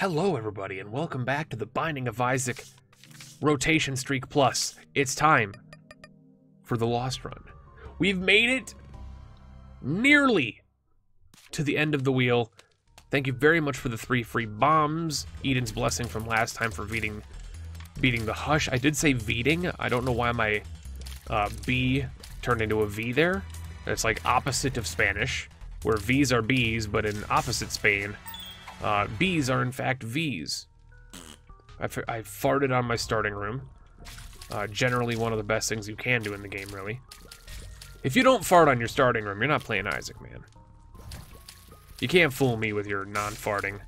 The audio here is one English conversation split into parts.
Hello everybody and welcome back to the Binding of Isaac Rotation Streak Plus. It's time for the Lost Run. We've made it nearly to the end of the wheel. Thank you very much for the 3 free bombs. Eden's blessing from last time for beating the Hush. I did say beating. I don't know why my B turned into a V there. It's like opposite of Spanish, where V's are B's, but in opposite Spain, B's are in fact V's. I farted on my starting room. Generally one of the best things you can do in the game, really. If you don't fart on your starting room, you're not playing Isaac, man. You can't fool me with your non-farting.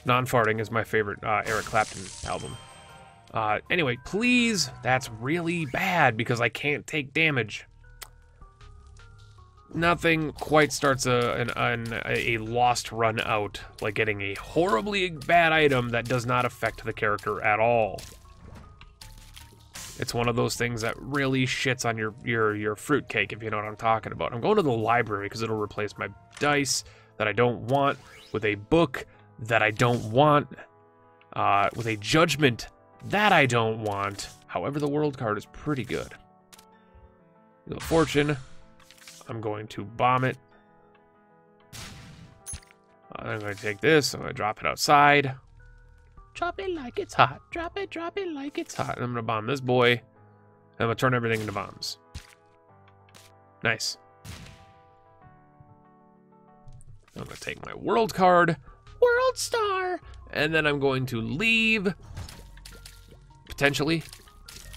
Non-farting is my favorite Eric Clapton album. Anyway, please, that's really bad because I can't take damage. Nothing quite starts a lost run out like getting a horribly bad item that does not affect the character at all. It's one of those things that really shits on your fruitcake, if you know what I'm talking about. I'm going to the library because it'll replace my dice that I don't want with a book that I don't want, with a judgment that I don't want. However, the world card is pretty good. Wheel of Fortune. I'm going to bomb it. I'm going to take this. I'm going to drop it outside. Drop it like it's hot. Drop it like it's hot. And I'm going to bomb this boy. And I'm going to turn everything into bombs. Nice. I'm going to take my world card. World Star. And then I'm going to leave. Potentially.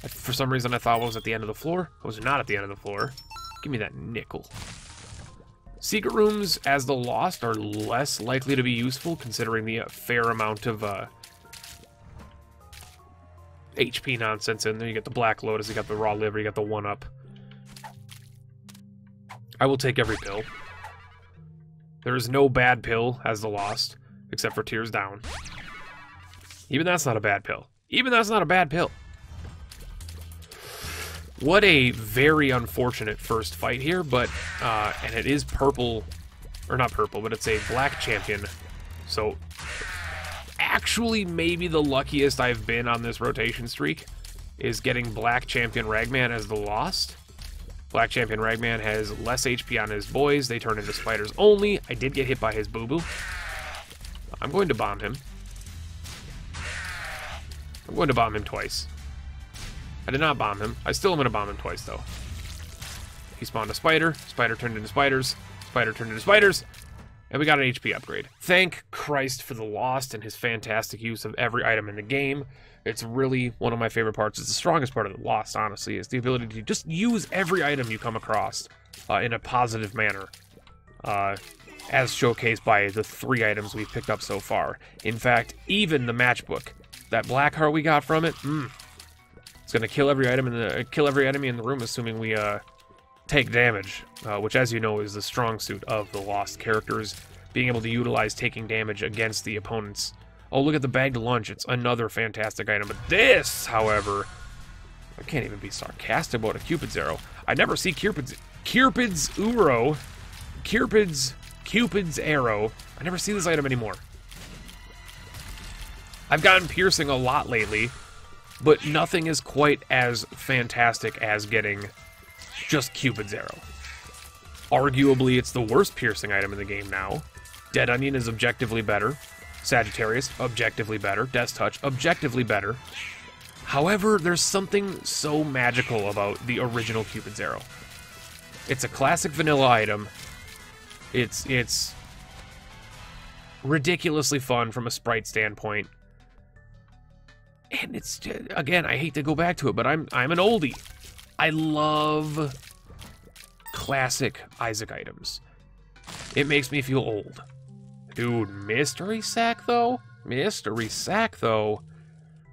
For some reason, I thought it was at the end of the floor. It was not at the end of the floor. Give me that nickel. Secret rooms, as the Lost, are less likely to be useful, considering the fair amount of HP nonsense in there. You get the Black Lotus, you got the Raw Liver, you got the 1-Up. I will take every pill. There is no bad pill as the Lost, except for Tears Down. Even that's not a bad pill. Even that's not a bad pill. What a very unfortunate first fight here, but, and it is purple, or not purple, but it's a black champion. So, actually maybe the luckiest I've been on this rotation streak is getting black champion Ragman as the Lost. Black champion Ragman has less HP on his boys. They turn into spiders only. I did get hit by his boo-boo. I'm going to bomb him. I'm going to bomb him twice. I did not bomb him. I still am going to bomb him twice, though. He spawned a spider. Spider turned into spiders. Spider turned into spiders. And we got an HP upgrade. Thank Christ for the Lost and his fantastic use of every item in the game. It's really one of my favorite parts. It's the strongest part of the Lost, honestly, is the ability to just use every item you come across in a positive manner. As showcased by the 3 items we've picked up so far. In fact, even the matchbook. That black heart we got from it, it's gonna kill every item kill every enemy in the room, assuming we take damage, which, as you know, is the strong suit of the Lost characters, being able to utilize taking damage against the opponents. Oh, look at the bagged lunch! It's another fantastic item. But this, however, I can't even be sarcastic about a Cupid's arrow. I never see Cupid's arrow. I never see this item anymore. I've gotten piercing a lot lately, but nothing is quite as fantastic as getting just Cupid's arrow. Arguably, it's the worst piercing item in the game now. Dead Onion is objectively better. Sagittarius, objectively better. Death's Touch, objectively better. However, there's something so magical about the original Cupid's arrow. It's a classic vanilla item. It's ridiculously fun from a sprite standpoint. And it's, again, I hate to go back to it, but I'm an oldie. I love classic Isaac items. It makes me feel old. Dude, Mystery Sack, though? Mystery Sack, though?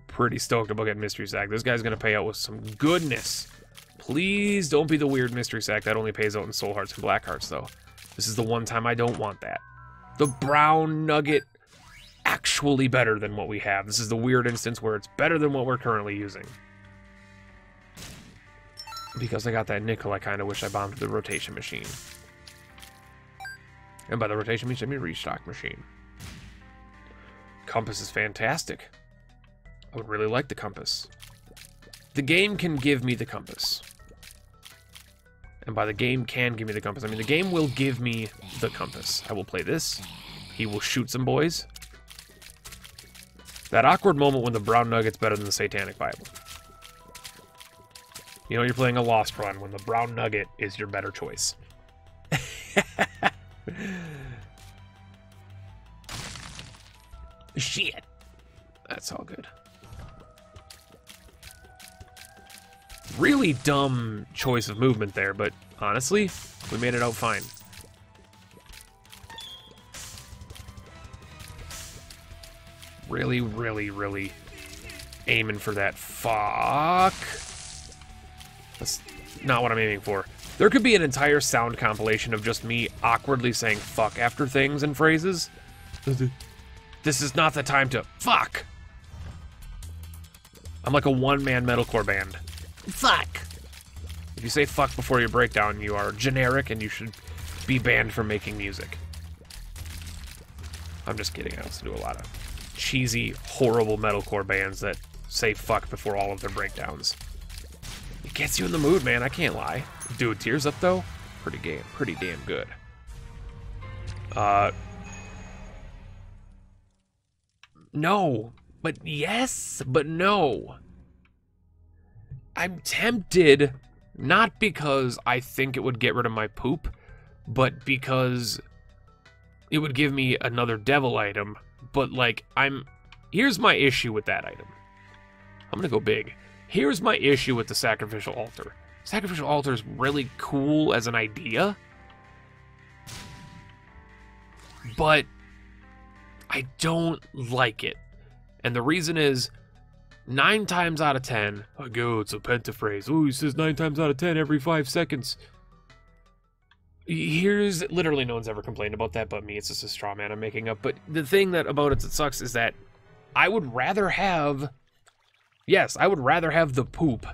Pretty stoked about getting Mystery Sack. This guy's going to pay out with some goodness. Please don't be the weird Mystery Sack that only pays out in Soul Hearts and Black Hearts, though. This is the one time I don't want that. The Brown Nugget, actually better than what we have. This is the weird instance where it's better than what we're currently using. Because I got that nickel, I kind of wish I bombed the rotation machine. And by the rotation machine, I mean restock machine. Compass is fantastic. I would really like the compass. The game can give me the compass. And by the game can give me the compass, I mean the game will give me the compass. I will play this. He will shoot some boys. That awkward moment when the brown nugget's better than the satanic Bible. You know you're playing a lost run when the brown nugget is your better choice. Shit. That's all good. Really dumb choice of movement there, but honestly, we made it out fine. Really, really, really aiming for that. Fuck. That's not what I'm aiming for. There could be an entire sound compilation of just me awkwardly saying fuck after things and phrases. This is not the time to fuck. I'm like a one-man metalcore band. Fuck. If you say fuck before your breakdown, you are generic and you should be banned from making music. I'm just kidding. I also do a lot of cheesy, horrible metalcore bands that say fuck before all of their breakdowns. It gets you in the mood, man. I can't lie. Dude, Tears Up though, pretty damn good. No, but yes, but no. I'm tempted, not because I think it would get rid of my poop, but because it would give me another devil item. But like, here's my issue with that item. I'm gonna go big. Here's my issue with the sacrificial altar. Sacrificial altar is really cool as an idea, but I don't like it. And the reason is, 9 times out of 10, I go, it's a pentaphrase. Oh, he says 9 times out of 10 every 5 seconds. Here's, literally no one's ever complained about that but me. It's just a straw man I'm making up. But the thing about it that sucks is that I would rather have, yes, I would rather have the poop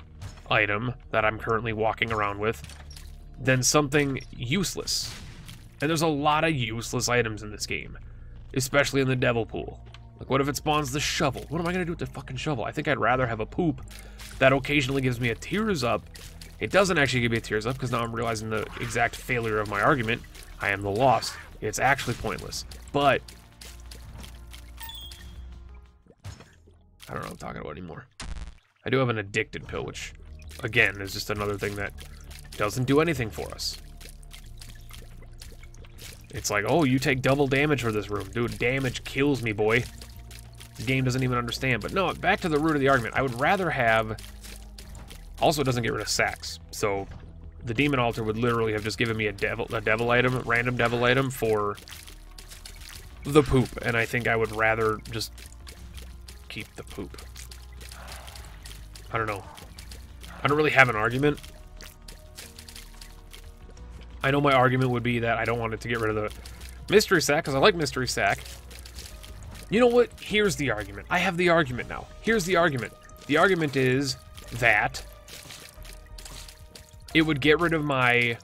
item that I'm currently walking around with than something useless. And there's a lot of useless items in this game, especially in the devil pool. Like, what if it spawns the shovel? What am I gonna do with the fucking shovel? I think I'd rather have a poop that occasionally gives me a tears up. It doesn't actually give me a tears up because now I'm realizing the exact failure of my argument. I am the lost. It's actually pointless. But I don't know what I'm talking about anymore. I do have an addicted pill, which again is just another thing that doesn't do anything for us. It's like, oh, you take double damage for this room. Dude, damage kills me, boy. The game doesn't even understand. But no, back to the root of the argument. I would rather have... Also, it doesn't get rid of sacks. So, the demon altar would literally have just given me a devil item, a random devil item for the poop. And I think I would rather just keep the poop. I don't know. I don't really have an argument. I know my argument would be that I don't want it to get rid of the mystery sack, because I like mystery sack. You know what? Here's the argument. I have the argument now. Here's the argument. The argument is that it would get rid of my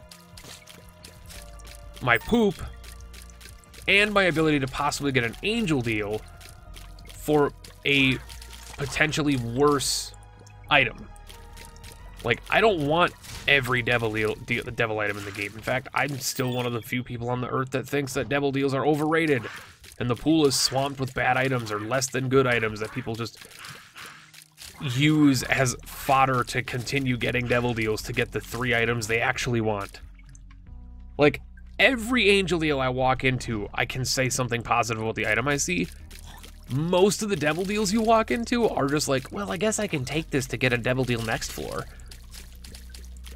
poop and my ability to possibly get an angel deal for a potentially worse item. Like, I don't want every devil item in the game. In fact, I'm still one of the few people on the earth that thinks that devil deals are overrated, and the pool is swamped with bad items or less than good items that people just use as fodder to continue getting devil deals to get the 3 items they actually want. Like, every angel deal I walk into, I can say something positive about the item I see. Most of the devil deals you walk into are just like, well, I guess I can take this to get a devil deal next floor.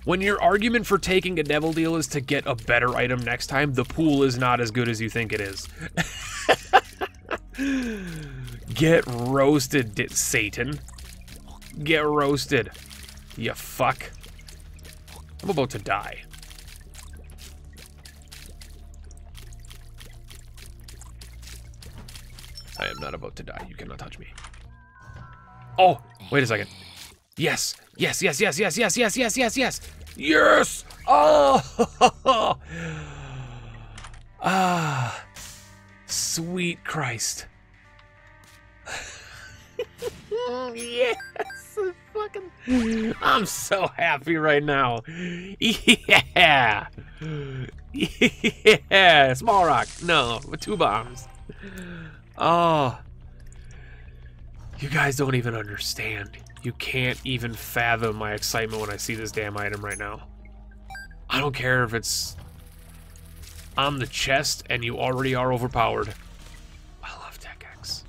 When your argument for taking a devil deal is to get a better item next time, the pool is not as good as you think it is. Get roasted, Satan. Get roasted, you fuck. I'm about to die. I am not about to die. You cannot touch me. Oh, wait a second. Yes, yes, yes, yes, yes, yes, yes, yes, yes, yes. Yes! Oh! Ah, sweet Christ. Yes! Fucking... I'm so happy right now. Yeah! Yeah! Small rock. No, with 2 bombs. Oh. You guys don't even understand. You can't even fathom my excitement when I see this damn item right now. I don't care if it's on the chest and you already are overpowered. I love Tech X.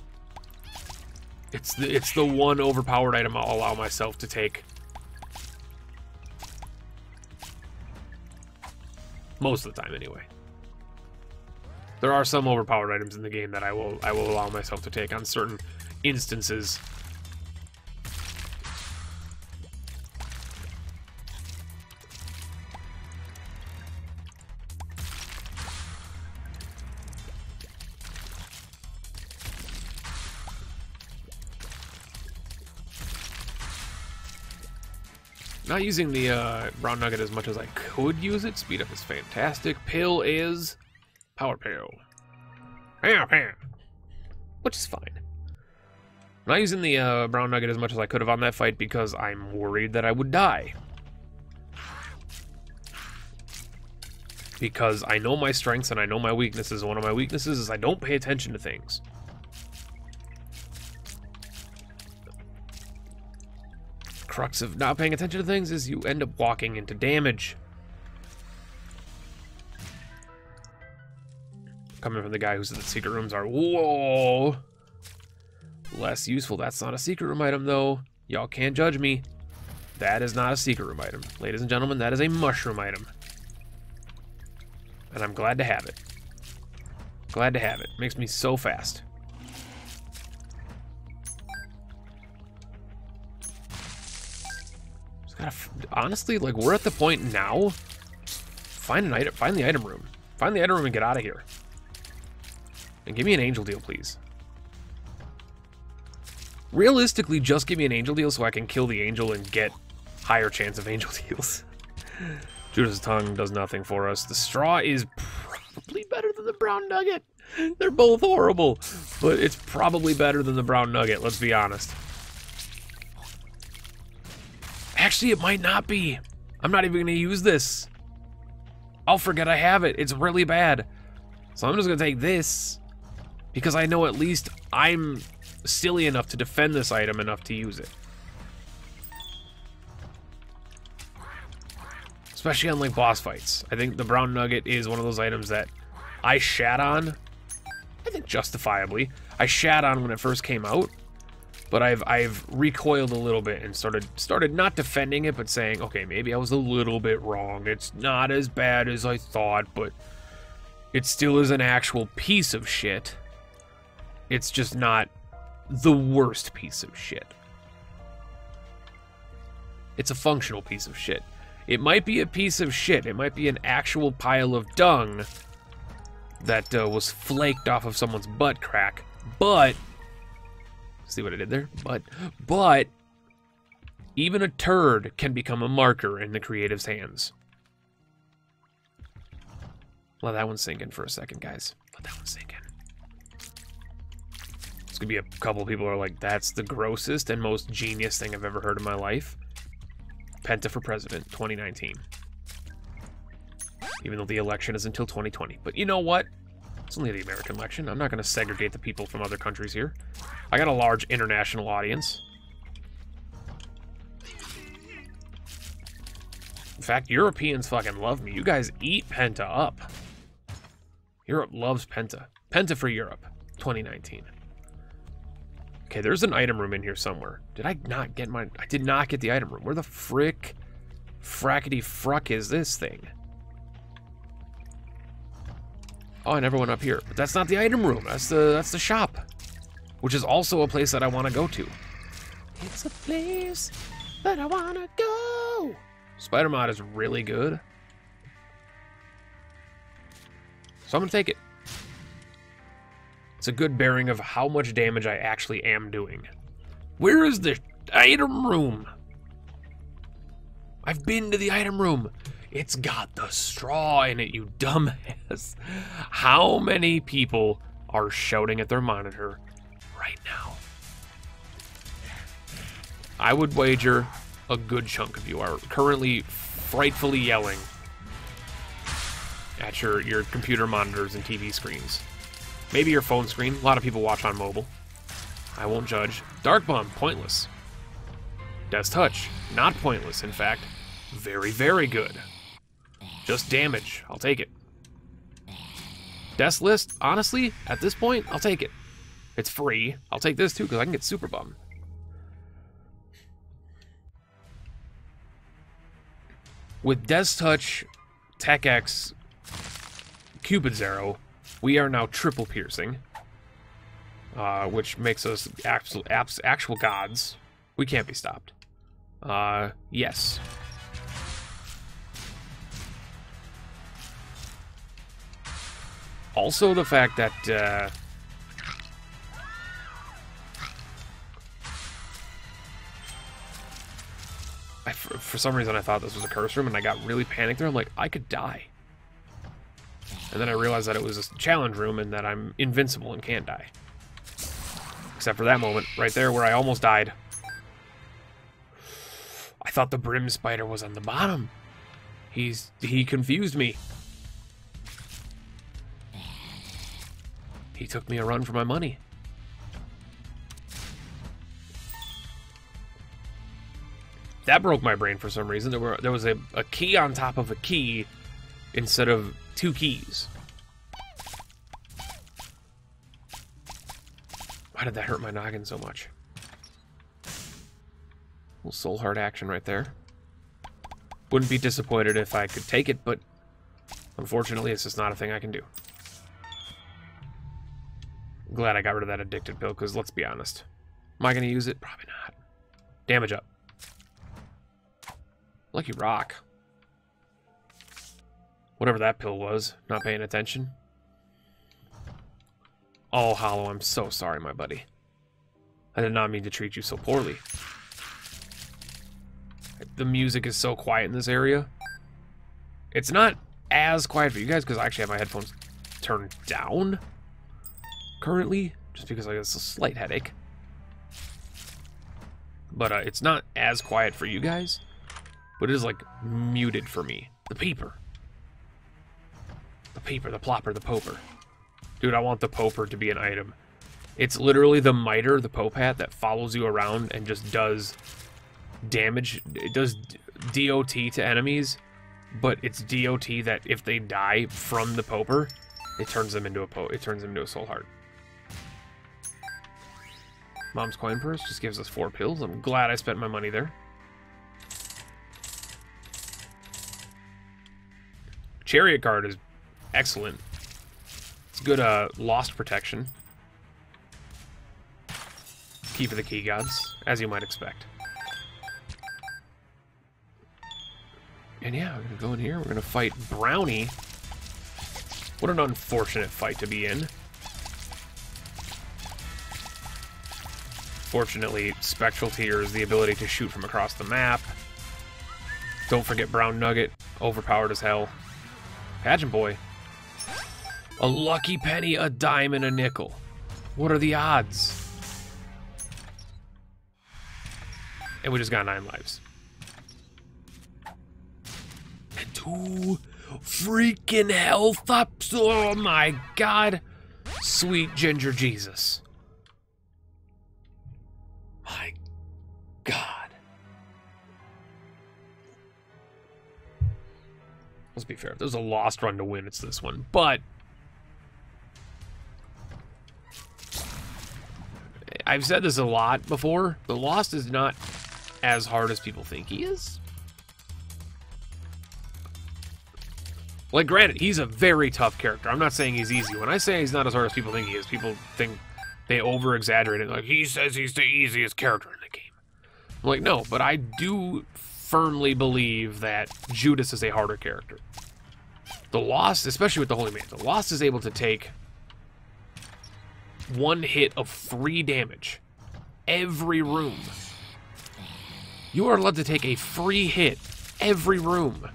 It's the one overpowered item I'll allow myself to take. Most of the time, anyway. There are some overpowered items in the game that I will allow myself to take on certain instances. Not using the brown nugget as much as I could use it. Speed up is fantastic. Pill is power pill. Which is fine. Not using the brown nugget as much as I could have on that fight because I'm worried that I would die. Because I know my strengths and I know my weaknesses. One of my weaknesses is I don't pay attention to things. Crux of not paying attention to things is you end up walking into damage. Coming from the guy who said the secret rooms are, whoa, less useful. That's not a secret room item, though. Y'all can't judge me. That is not a secret room item. Ladies and gentlemen, that is a mushroom item. And I'm glad to have it. Glad to have it. Makes me so fast. Honestly, like, we're at the point now. Find the item room. Find the item room and get out of here. And give me an angel deal, please. Realistically, just give me an angel deal so I can kill the angel and get higher chance of angel deals. Judas' tongue does nothing for us. The straw is probably better than the brown nugget. They're both horrible, but it's probably better than the brown nugget, let's be honest. Actually, it might not be. I'm not even going to use this. I'll forget I have it. It's really bad. So I'm just going to take this because I know at least I'm silly enough to defend this item enough to use it. Especially on like boss fights. I think the brown nugget is one of those items that I shat on. I think justifiably. I shat on when it first came out. But I've recoiled a little bit and started not defending it, but saying, okay, maybe I was a little bit wrong. It's not as bad as I thought, but it still is an actual piece of shit. It's just not the worst piece of shit. It's a functional piece of shit. It might be a piece of shit. It might be an actual pile of dung that was flaked off of someone's butt crack, but... See what I did there? But even a turd can become a marker in the creative's hands. Let that one sink in for a second, guys. Let that one sink in. It's gonna be a couple of people who are like, that's the grossest and most genius thing I've ever heard in my life. Penta for president, 2019. Even though the election is until 2020. But you know what? It's only the American election. I'm not going to segregate the people from other countries here. I got a large international audience. In fact, Europeans fucking love me. You guys eat Penta up. Europe loves Penta. Penta for Europe, 2019. Okay, there's an item room in here somewhere. Did I not get my... I did not get the item room. Where the frackety fruck is this thing? Oh, I never went up here. But that's not the item room. That's the shop. Which is also a place that I want to go to. It's a place that I want to go. Spider Mod is really good. So I'm going to take it. It's a good bearing of how much damage I actually am doing. Where is the item room? I've been to the item room. It's got the straw in it, you dumbass. How many people are shouting at their monitor right now? I would wager a good chunk of you are currently frightfully yelling at your computer monitors and TV screens. Maybe your phone screen. A lot of people watch on mobile. I won't judge. Dark Bomb, pointless. Death's Touch, not pointless, in fact. Very, very good. Just damage. I'll take it. Death's List, honestly, at this point, I'll take it. It's free. I'll take this too, because I can get Super Bum. With Death's Touch, Tech X, Cupid's Arrow, we are now triple piercing, which makes us actual gods. We can't be stopped. Yes. Also, the fact that for some reason I thought this was a curse room, and I got really panicked there. I'm like, I could die. And then I realized that it was a challenge room and that I'm invincible and can't die. Except for that moment right there where I almost died. I thought the Brim Spider was on the bottom. He confused me. He took me a run for my money. That broke my brain for some reason. There was a key on top of a key instead of two keys. Why did that hurt my noggin so much? Little soul heart action right there. Wouldn't be disappointed if I could take it, but unfortunately it's just not a thing I can do. I'm glad I got rid of that addicted pill, because let's be honest. Am I going to use it? Probably not. Damage up. Lucky rock. Whatever that pill was. Not paying attention. Oh, Hollow, I'm so sorry, my buddy. I did not mean to treat you so poorly. The music is so quiet in this area. It's not as quiet for you guys, because I actually have my headphones turned down currently, just because I have a slight headache. But it's not as quiet for you guys, but it is, like, muted for me. The peeper. The peeper, the plopper, the poper. Dude, I want the poper to be an item. It's literally the miter, the pope hat, that follows you around and just does damage. It does DOT to enemies, but it's DOT that if they die from the poper, it turns them into a soul heart. Mom's coin purse just gives us 4 pills. I'm glad I spent my money there. Chariot card is excellent. It's good lost protection. Key for the key gods, as you might expect. And yeah, we're gonna go in here. We're gonna fight Brownie. What an unfortunate fight to be in. Fortunately, Spectral Tear is the ability to shoot from across the map. Don't forget Brown Nugget, overpowered as hell. Pageant Boy. A lucky penny, a dime, and a nickel. What are the odds? And we just got 9 lives. And 2 freaking health ups. Oh my god. Sweet Ginger Jesus. My god. Let's be fair. If there's a lost run to win, it's this one. But I've said this a lot before. The Lost is not as hard as people think he is. Like, granted, he's a very tough character. I'm not saying he's easy. When I say he's not as hard as people think he is, people think they over-exaggerate it. Like, he says he's the easiest character in the game. I'm like, no, but I do firmly believe that Judas is a harder character. The Lost, especially with the Holy Man, the Lost is able to take 1 hit of 3 damage every room. You are allowed to take a free hit every room.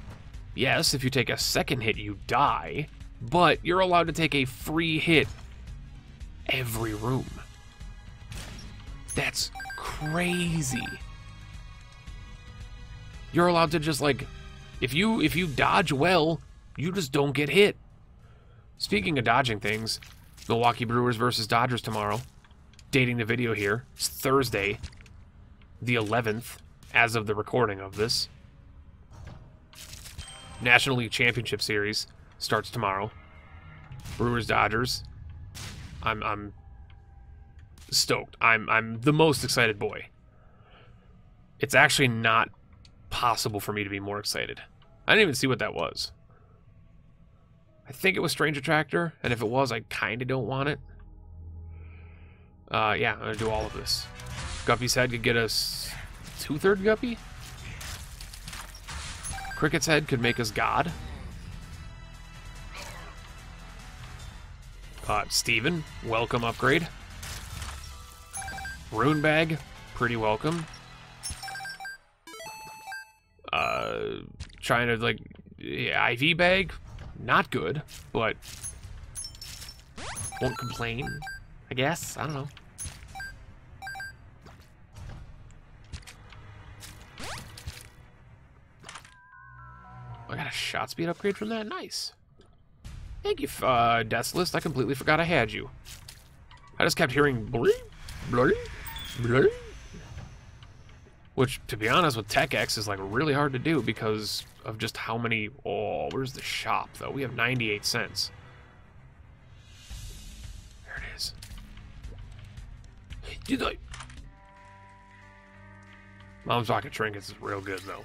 Yes, if you take a second hit, you die, but you're allowed to take a free hit every room. That's crazy. You're allowed to just, like, if you dodge well, you just don't get hit. Speaking of dodging things, Milwaukee Brewers versus Dodgers tomorrow. Dating the video here. It's Thursday, the 11th, as of the recording of this. National League Championship Series starts tomorrow. Brewers Dodgers. I'm stoked. I'm the most excited boy. It's actually not possible for me to be more excited. I didn't even see what that was. I think it was Strange Attractor, and if it was, I kind of don't want it. Yeah, I'm going to do all of this. Guppy's Head could get us 2/3 Guppy. Cricket's Head could make us God. Steven, welcome upgrade. Rune Bag, pretty welcome. Trying to, like, IV Bag, not good, but won't complain, I guess. I don't know. I got a shot speed upgrade from that. Nice. Thank you, Death List. I completely forgot I had you. I just kept hearing blurry, blurry, blurry. Which, to be honest, with Tech X is, like, really hard to do because of just how many... Oh, where's the shop, though? We have 98 cents. There it is. Did I... Mom's Pocket Trinkets is real good, though.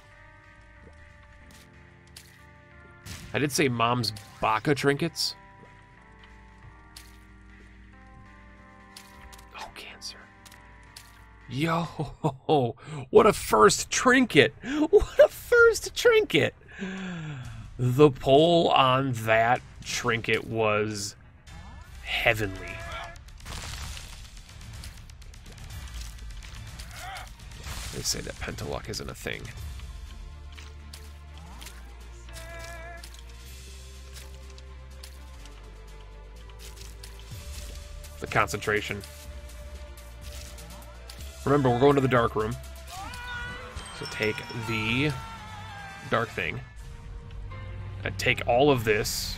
I did say Mom's Baka Trinkets. Oh, cancer. Yo, what a first trinket. What a first trinket. The pull on that trinket was heavenly. They say that Pentaluck isn't a thing. The concentration. Remember, we're going to the dark room. So take the dark thing. And take all of this.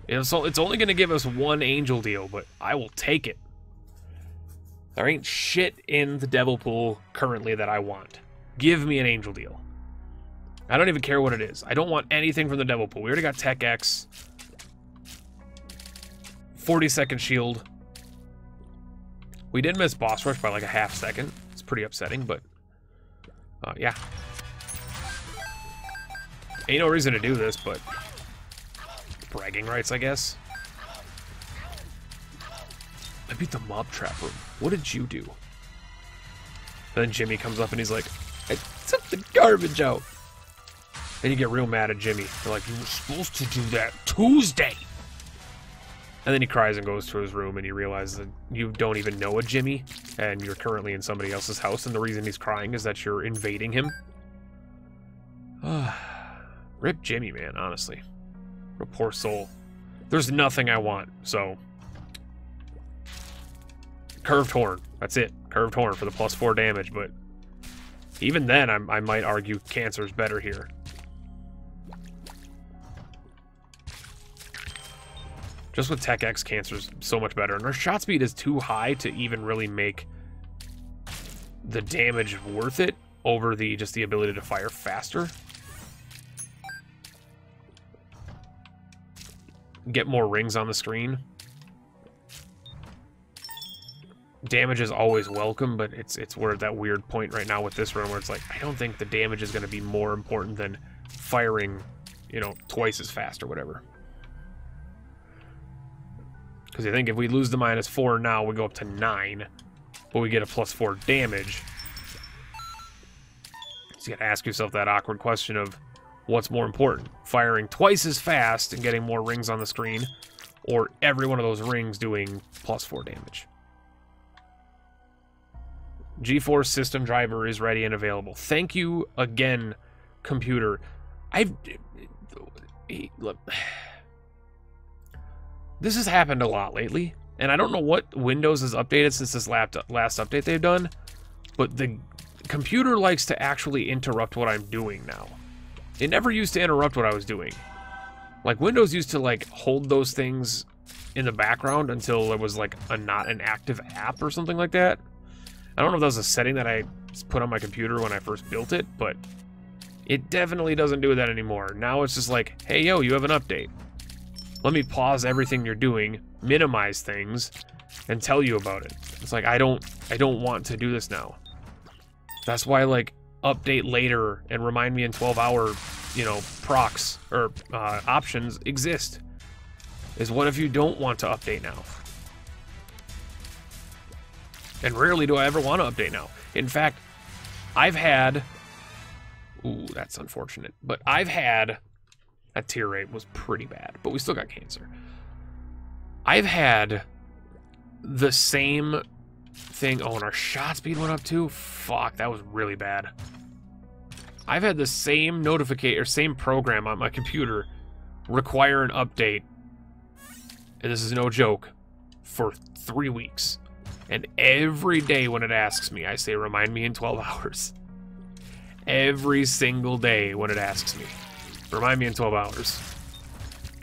It's only going to give us one angel deal, but I will take it. There ain't shit in the devil pool currently that I want. Give me an angel deal. I don't even care what it is. I don't want anything from the devil pool. We already got Tech X. 40-second shield. We did miss boss rush by like a half second. It's pretty upsetting, but yeah. Ain't no reason to do this, but bragging rights, I guess. I beat the mob trap room. What did you do? And then Jimmy comes up and he's like, I took the garbage out. And you get real mad at Jimmy. You're like, you were supposed to do that Tuesday. And then he cries and goes to his room and he realizes that you don't even know a Jimmy and you're currently in somebody else's house and the reason he's crying is that you're invading him. Rip Jimmy, man, honestly. What a poor soul. There's nothing I want, so... Curved Horn. That's it. Curved Horn for the +4 damage, but... Even then, I might argue Cancer's better here. Just with Tech X, Cancer's so much better. And our shot speed is too high to even really make the damage worth it over just the ability to fire faster. Get more rings on the screen. Damage is always welcome, but we're at that weird point right now with this run where it's like, I don't think the damage is going to be more important than firing, you know, twice as fast or whatever. Because I think if we lose the -4 now, we go up to 9, but we get a +4 damage. So you gotta ask yourself that awkward question of what's more important? Firing twice as fast and getting more rings on the screen, or every one of those rings doing +4 damage. GeForce system driver is ready and available. Thank you again, computer. This has happened a lot lately, and I don't know what Windows has updated since this last update they've done, but the computer likes to actually interrupt what I'm doing now. It never used to interrupt what I was doing. Like, Windows used to, like, hold those things in the background until it was, like, not an active app or something like that. I don't know if that was a setting that I put on my computer when I first built it, but it definitely doesn't do that anymore. Now it's just like, hey, yo, you have an update. Let me pause everything you're doing, minimize things, and tell you about it. It's like, I don't want to do this now. That's why, like, update later and remind me in 12-hour, you know, procs or options exist. Is what if you don't want to update now? And rarely do I ever want to update now. In fact, I've had... Ooh, that's unfortunate. But I've had... That tear rate was pretty bad, but we still got cancer. I've had the same thing... Oh, and our shot speed went up too? Fuck, that was really bad. I've had the same notification, or same program on my computer require an update, and this is no joke, for 3 weeks. And every day when it asks me, I say, remind me in 12 hours. Every single day when it asks me, remind me in 12 hours.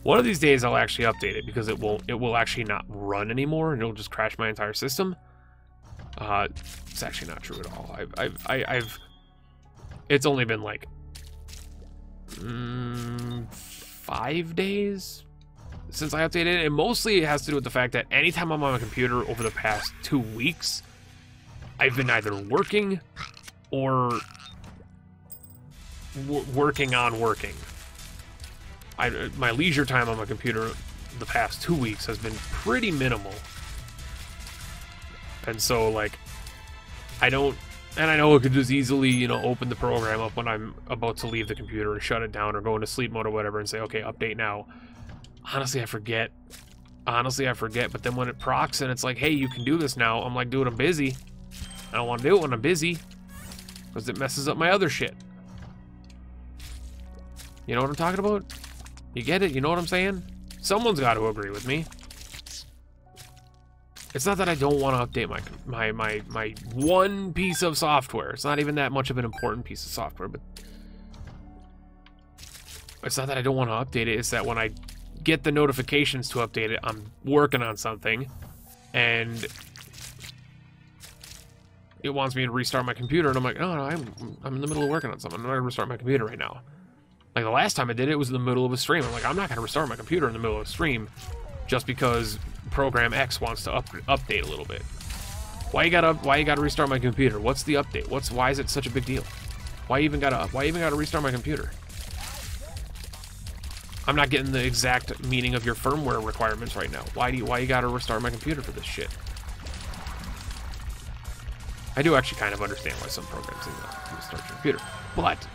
One of these days I'll actually update it because it will actually not run anymore and it'll just crash my entire system. It's actually not true at all. It's only been like 5 days since I updated it, and mostly it has to do with the fact that anytime I'm on my computer over the past 2 weeks, I've been either working or working on working. My leisure time on my computer the past 2 weeks has been pretty minimal. And so, like, I know I could just easily, you know, open the program up when I'm about to leave the computer and shut it down or go into sleep mode or whatever and say, okay, update now. Honestly, I forget. But then when it procs and it's like, hey, you can do this now, I'm like, dude, I'm busy. I don't want to do it when I'm busy because it messes up my other shit. You know what I'm talking about? You get it? You know what I'm saying? Someone's got to agree with me. It's not that I don't want to update my one piece of software. It's not even that much of an important piece of software, but it's not that I don't want to update it. It's that when I get the notifications to update it, I'm working on something, and it wants me to restart my computer, and I'm like, oh, no, I'm in the middle of working on something. I'm not going to restart my computer right now. Like, the last time I did it was in the middle of a stream. I'm like, I'm not going to restart my computer in the middle of a stream just because program X wants to update a little bit. Why you gotta restart my computer? What's the update? Why is it such a big deal? Why even gotta restart my computer? I'm not getting the exact meaning of your firmware requirements right now. Why you gotta restart my computer for this shit? I do actually kind of understand why some programs need to restart your computer, but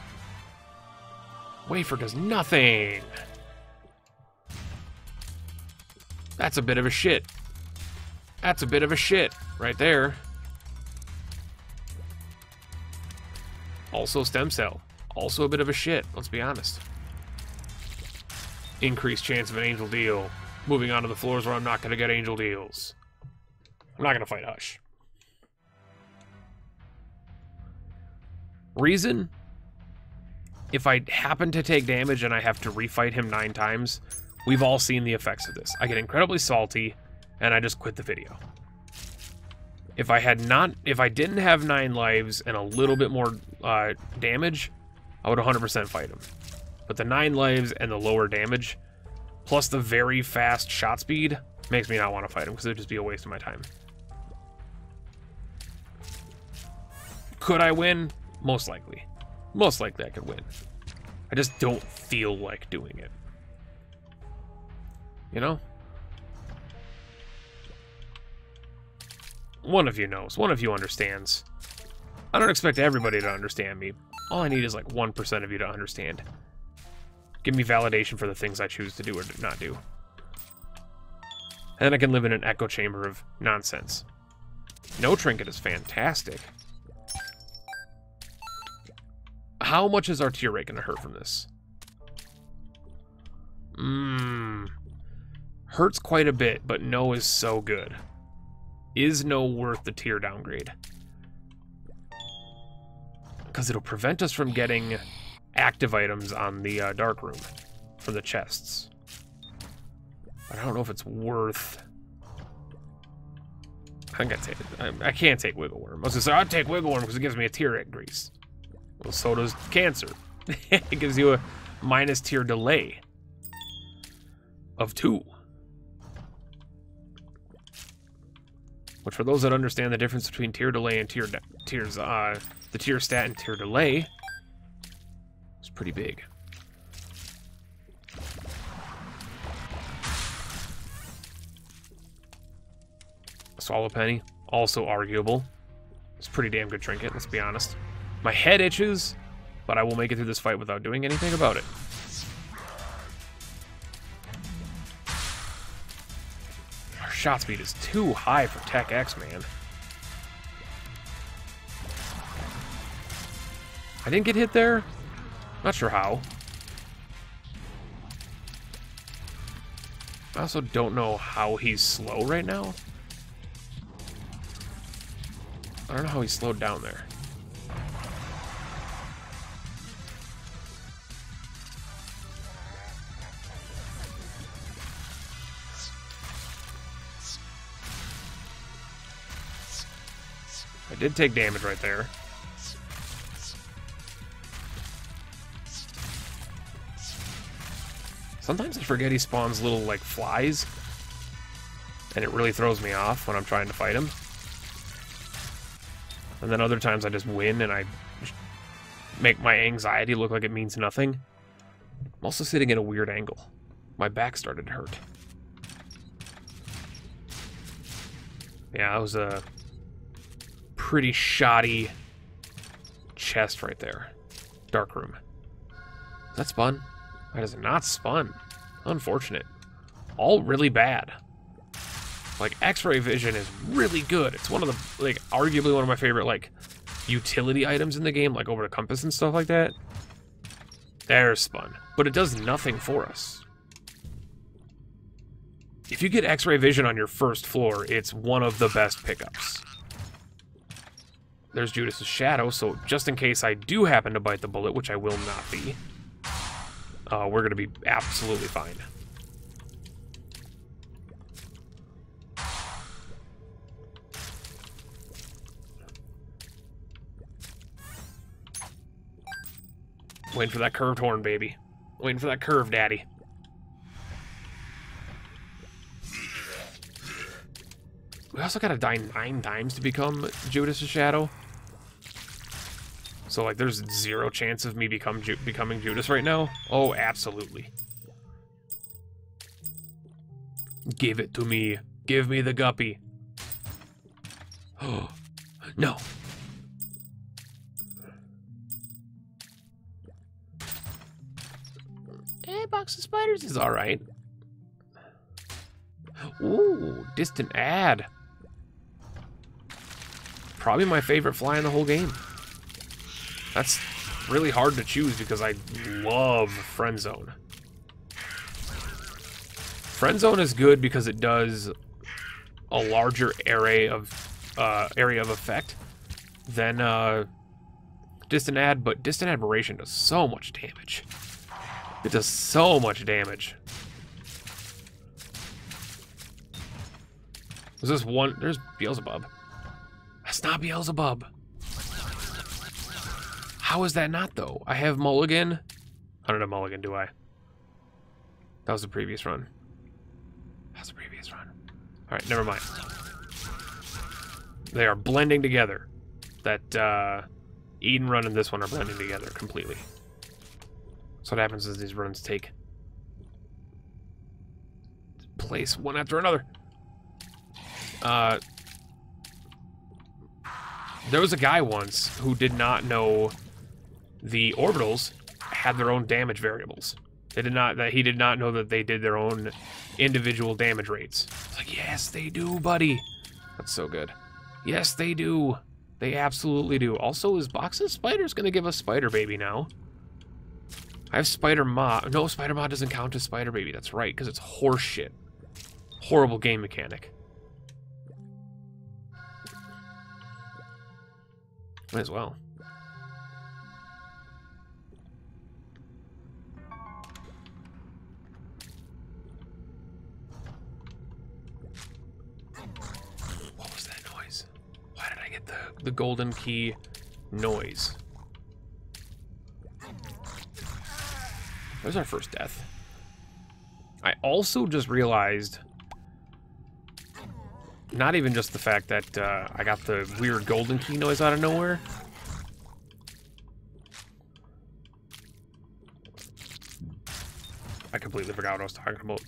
Wafer does nothing. That's a bit of a shit. That's a bit of a shit right there. Also stem cell. Also a bit of a shit, let's be honest. Increased chance of an angel deal. Moving on to the floors where I'm not going to get angel deals. I'm not going to fight Hush. Reason? If I happen to take damage and I have to refight him 9 times, we've all seen the effects of this. I get incredibly salty, and I just quit the video. If I didn't have 9 lives and a little bit more damage, I would 100% fight him. But the 9 lives and the lower damage, plus the very fast shot speed, makes me not want to fight him because it would just be a waste of my time. Could I win? Most likely. Most likely I could win. I just don't feel like doing it. You know? One of you knows. One of you understands. I don't expect everybody to understand me. All I need is like 1% of you to understand. Give me validation for the things I choose to do or not do. And then I can live in an echo chamber of nonsense. No trinket is fantastic. How much is our tear rate going to hurt from this? Hurts quite a bit, but no is so good. Is no worth the tier downgrade? because it'll prevent us from getting active items on the dark room from the chests. But I don't know if it's worth... I think I can't take Wiggle Worm. I was gonna say, I'd take Wiggle Worm because it gives me a tier increase. Well, so does Cancer. It gives you a minus tier delay of 2. Which, for those that understand the difference between tier delay and tiers, the tier stat and tier delay, is pretty big. Swallow Penny, also arguable. It's a pretty damn good trinket, let's be honest. My head itches, but I will make it through this fight without doing anything about it. Our shot speed is too high for Tech X, man. I didn't get hit there? Not sure how. I also don't know how he's slow right now. I don't know how he slowed down there. I did take damage right there. Sometimes I forget he spawns little, like, flies. And it really throws me off when I'm trying to fight him. And then other times I just win and I make my anxiety look like it means nothing. I'm also sitting at a weird angle. My back started to hurt. Yeah, that was a pretty shoddy chest right there. Dark room. Is that spun? That is not spun. Unfortunate. All really bad. Like, X-ray vision is really good. It's one of the, like, arguably one of my favorite, like, utility items in the game, like over the compass and stuff like that. There's spun. But it does nothing for us. If you get X-ray vision on your first floor, it's one of the best pickups. There's Judas's Shadow, so just in case I do happen to bite the bullet, which I will not be, we're going to be absolutely fine. Waiting for that curved horn, baby. Waiting for that curve, daddy. We also gotta die 9 times to become Judas's Shadow. So, like, there's 0 chance of me becoming Judas right now. Oh, absolutely. Give it to me. Give me the guppy. Oh, no. Hey, box of spiders is alright. Ooh, distant ad. Probably my favorite fly in the whole game. That's really hard to choose because I love Friend Zone. Friend Zone is good because it does a larger area of effect than Distant Ad, but Distant Admiration does so much damage. It does so much damage. Was this one? There's Beelzebub. That's not Beelzebub. How is that not, though? I have Mulligan. I don't have Mulligan, do I? That was the previous run. That was the previous run. Alright, never mind. They are blending together. That Eden run and this one are blending together completely. So what happens is these runs take place one after another. There was a guy once who did not know the orbitals had their own damage variables. He did not know that they did their own individual damage rates. It's like, yes, they do, buddy. That's so good. Yes, they do. They absolutely do. Also, is Box of Spiders gonna give us Spider Baby now? I have Spider Mod. No, Spider Mod doesn't count as Spider Baby. That's right, because it's horseshit. Horrible game mechanic. Might as well. the golden key noise. There's our first death. I also just realized, not even just the fact that I got the weird golden key noise out of nowhere. I completely forgot what I was talking about.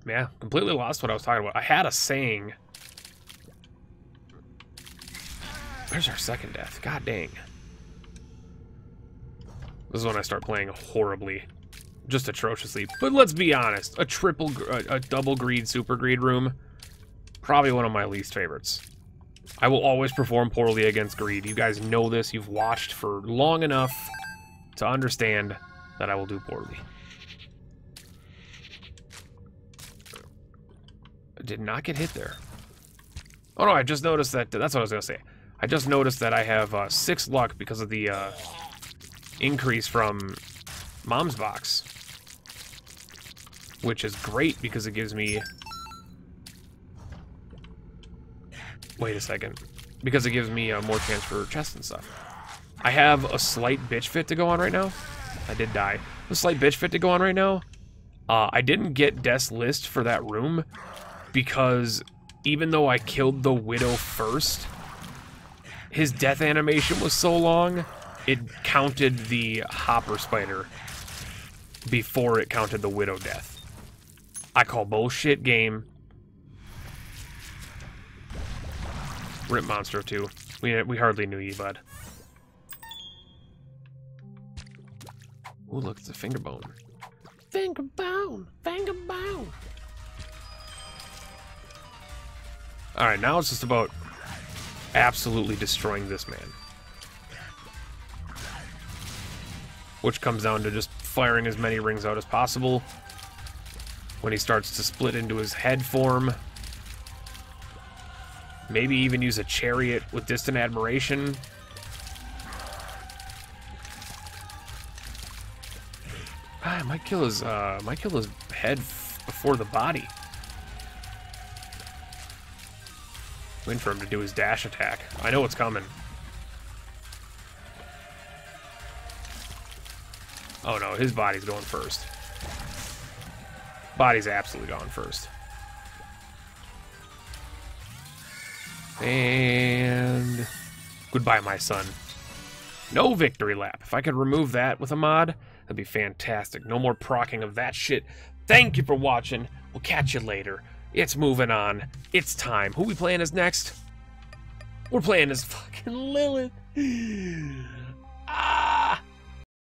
Yeah, completely lost what I was talking about. I had a saying. There's our second death. God dang. This is when I start playing horribly. Just atrociously. But let's be honest. A double greed, super greed room. Probably one of my least favorites. I will always perform poorly against greed. You guys know this. You've watched for long enough to understand that I will do poorly. I did not get hit there. Oh no, I just noticed that. That's what I was going to say. I just noticed that I have 6 luck because of the increase from Mom's Box. Which is great because it gives me... Wait a second. Because it gives me more chance for chests and stuff. I have a slight bitch fit to go on right now. I did die. A slight bitch fit to go on right now. I didn't get Death's List for that room because even though I killed the Widow first, his death animation was so long, it counted the Hopper Spider before it counted the Widow death. I call bullshit game. Rip Monster 2. We hardly knew you, bud. Ooh, look, it's a finger bone. Finger bone! Finger bone! Alright, now it's just about absolutely destroying this man. Which comes down to just firing as many rings out as possible. When he starts to split into his head form. Maybe even use a chariot with distant admiration. I might kill his head before the body. Waiting for him to do his dash attack. I know it's coming. Oh no, his body's going first. Body's absolutely gone first. And goodbye, my son. No victory lap. If I could remove that with a mod, that'd be fantastic. No more procking of that shit. Thank you for watching. We'll catch you later. It's moving on. It's time. Who we playing as next? We're playing as fucking Lilith.